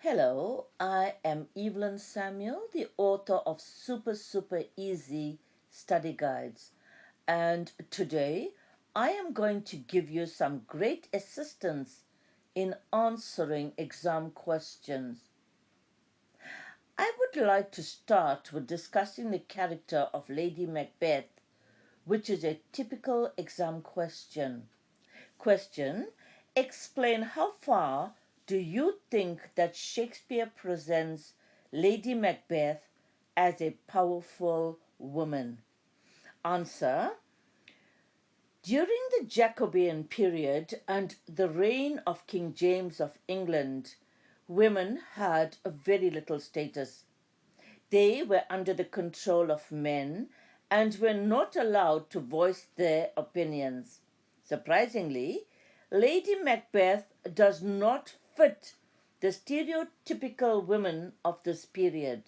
Hello, I am Evelyn Samuel, the author of Super Easy Study Guides. And today I am going to give you some great assistance in answering exam questions. I would like to start with discussing the character of Lady Macbeth, which is a typical exam question. Question: explain how far do you think that Shakespeare presents Lady Macbeth as a powerful woman? Answer: during the Jacobean period and the reign of King James of England, women had a very little status. They were under the control of men and were not allowed to voice their opinions. Surprisingly, Lady Macbeth does not fit the stereotypical women of this period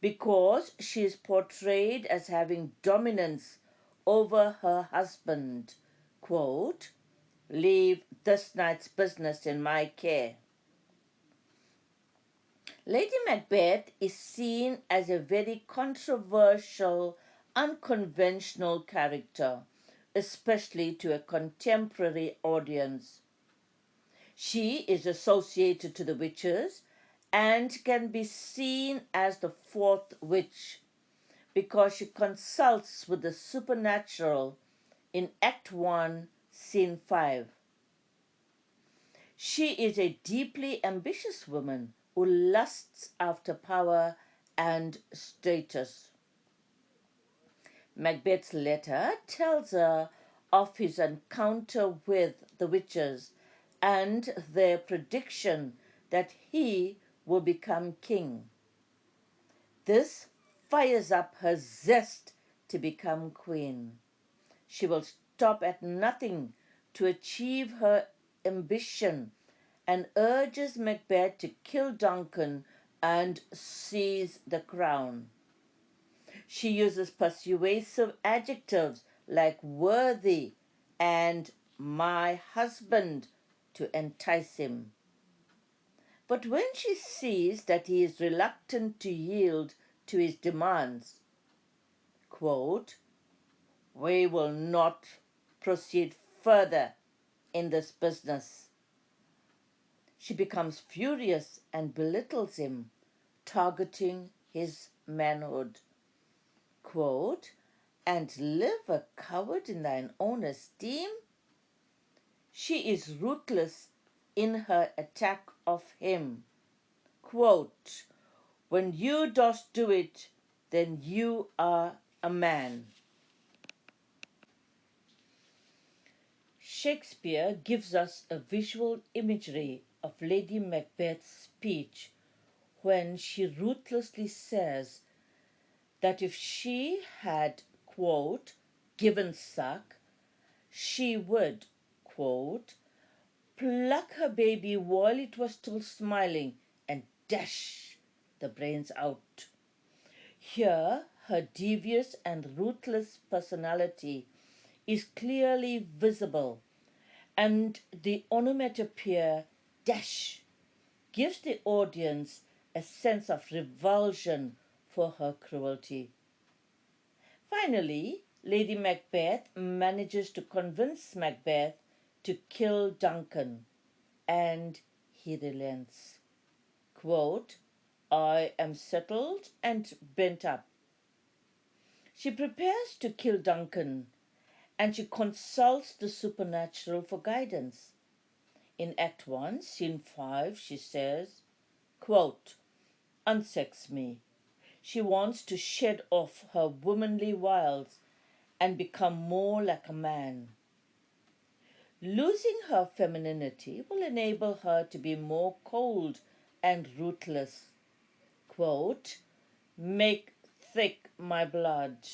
because she is portrayed as having dominance over her husband. Quote, "Leave this night's business in my care." Lady Macbeth is seen as a very controversial, unconventional character, especially to a contemporary audience. She is associated to the witches and can be seen as the fourth witch because she consults with the supernatural in Act 1, Scene 5. She is a deeply ambitious woman who lusts after power and status. Macbeth's letter tells her of his encounter with the witches and their prediction that he will become king. This fires up her zest to become queen. She will stop at nothing to achieve her ambition and urges Macbeth to kill Duncan and seize the crown. She uses persuasive adjectives like worthy and my husband to entice him. But when she sees that he is reluctant to yield to his demands, quote, "We will not proceed further in this business," she becomes furious and belittles him, targeting his manhood. Quote, "And live a coward in thine own esteem?" She is ruthless in her attack of him. Quote, "When you dost do it, then you are a man." Shakespeare gives us a visual imagery of Lady Macbeth's speech when she ruthlessly says that if she had, quote, "given suck," she would, quote, "pluck her baby while it was still smiling and dash the brains out." Here, her devious and ruthless personality is clearly visible, and the onomatopoeia dash gives the audience a sense of revulsion for her cruelty. Finally, Lady Macbeth manages to convince Macbeth to kill Duncan, and he relents. Quote, "I am settled and bent up." She prepares to kill Duncan, and she consults the supernatural for guidance. In Act 1, Scene 5, she says, quote, "Unsex me." She wants to shed off her womanly wiles and become more like a man. Losing her femininity will enable her to be more cold and ruthless. Quote, "Make thick my blood."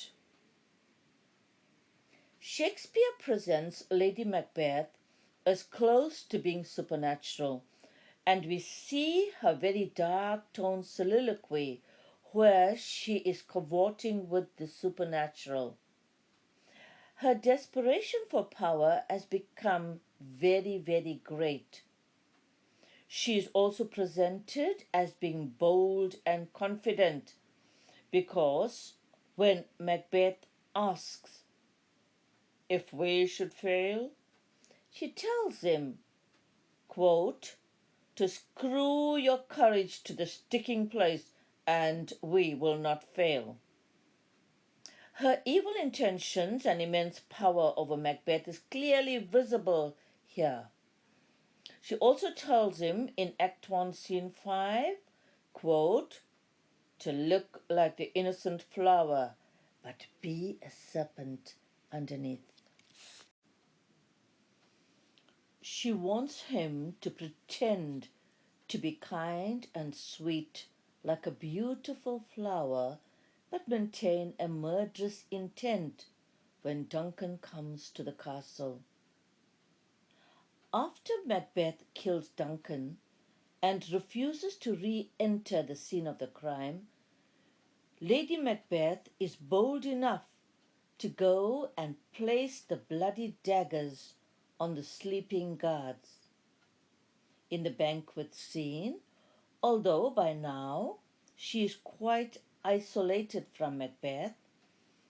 Shakespeare presents Lady Macbeth as close to being supernatural, and we see her very dark-toned soliloquy where she is cavorting with the supernatural. Her desperation for power has become very, very great. She is also presented as being bold and confident because when Macbeth asks if we should fail, she tells him, quote, to screw your courage to the sticking place and we will not fail. Her evil intentions and immense power over Macbeth is clearly visible here. She also tells him in Act 1, Scene 5, quote, to look like the innocent flower, but be a serpent underneath. She wants him to pretend to be kind and sweet like a beautiful flower, but maintain a murderous intent when Duncan comes to the castle. After Macbeth kills Duncan and refuses to re-enter the scene of the crime, Lady Macbeth is bold enough to go and place the bloody daggers on the sleeping guards. In the banquet scene, although by now she is quite isolated from Macbeth,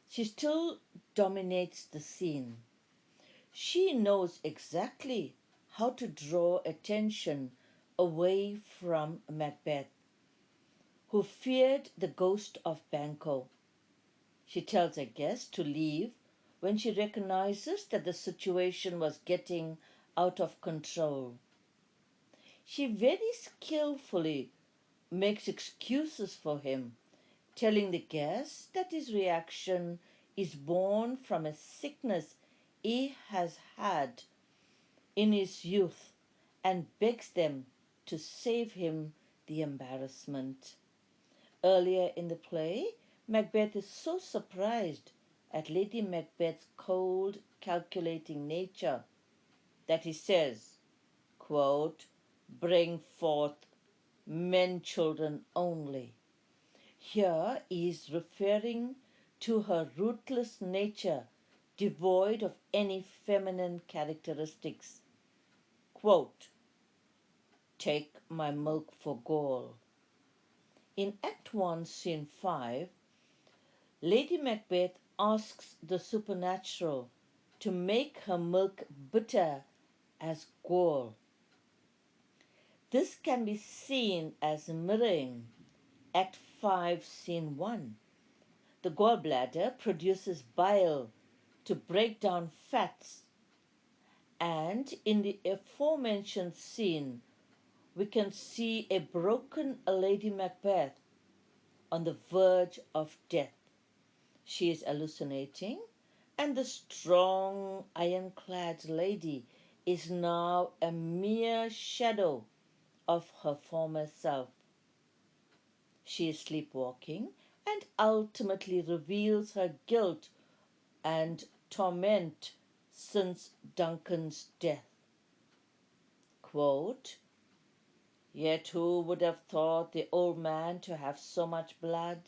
she still dominates the scene. She knows exactly how to draw attention away from Macbeth, who feared the ghost of Banquo. She tells her guests to leave when she recognizes that the situation was getting out of control. She very skillfully makes excuses for him, telling the guests that his reaction is born from a sickness he has had in his youth and begs them to save him the embarrassment. Earlier in the play, Macbeth is so surprised at Lady Macbeth's cold, calculating nature that he says, quote, bring forth men children only. Here he is referring to her ruthless nature, devoid of any feminine characteristics. Quote, take my milk for gall. In Act 1, Scene 5, Lady Macbeth asks the supernatural to make her milk bitter as gall. This can be seen as mirroring Act 5, Scene 1. The gallbladder produces bile to break down fats, and in the aforementioned scene, we can see a broken Lady Macbeth on the verge of death. She is hallucinating, and the strong, ironclad lady is now a mere shadow of her former self. She is sleepwalking and ultimately reveals her guilt and torment since Duncan's death. Quote, yet who would have thought the old man to have so much blood?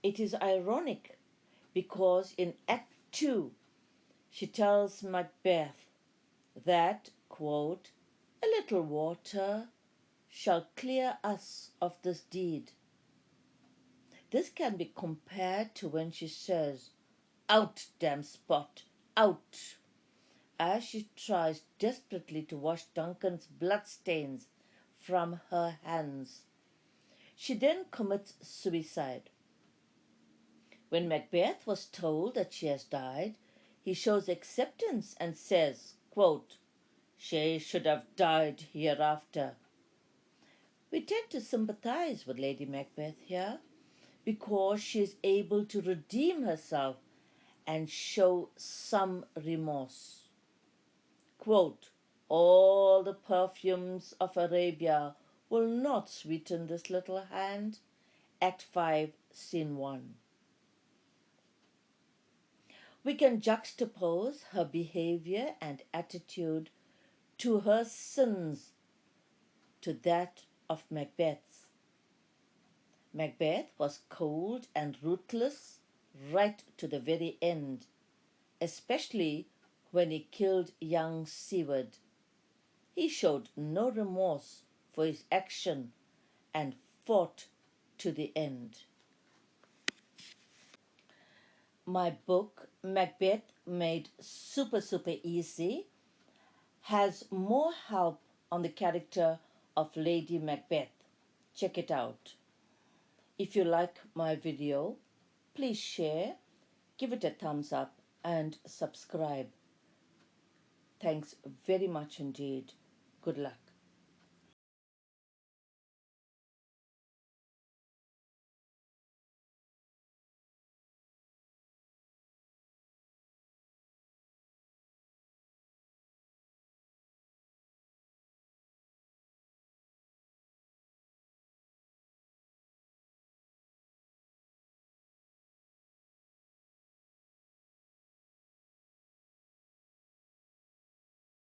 It is ironic because in Act 2 she tells Macbeth that, quote, a little water shall clear us of this deed. This can be compared to when she says, out, damn spot, out, as she tries desperately to wash Duncan's bloodstains from her hands. She then commits suicide. When Macbeth was told that she has died, he shows acceptance and says, quote, she should have died hereafter. We tend to sympathize with Lady Macbeth here because she is able to redeem herself and show some remorse. Quote, all the perfumes of Arabia will not sweeten this little hand. Act 5, Scene 1. We can juxtapose her behavior and attitude to her sins to that of Macbeth's. Macbeth was cold and ruthless right to the very end, especially when he killed young Siward. He showed no remorse for his action and fought to the end. My book, Macbeth Made Super Easy, has more help on the character of Lady Macbeth. Check it out. If you like my video, please share, give it a thumbs up, and subscribe. Thanks very much indeed. Good luck.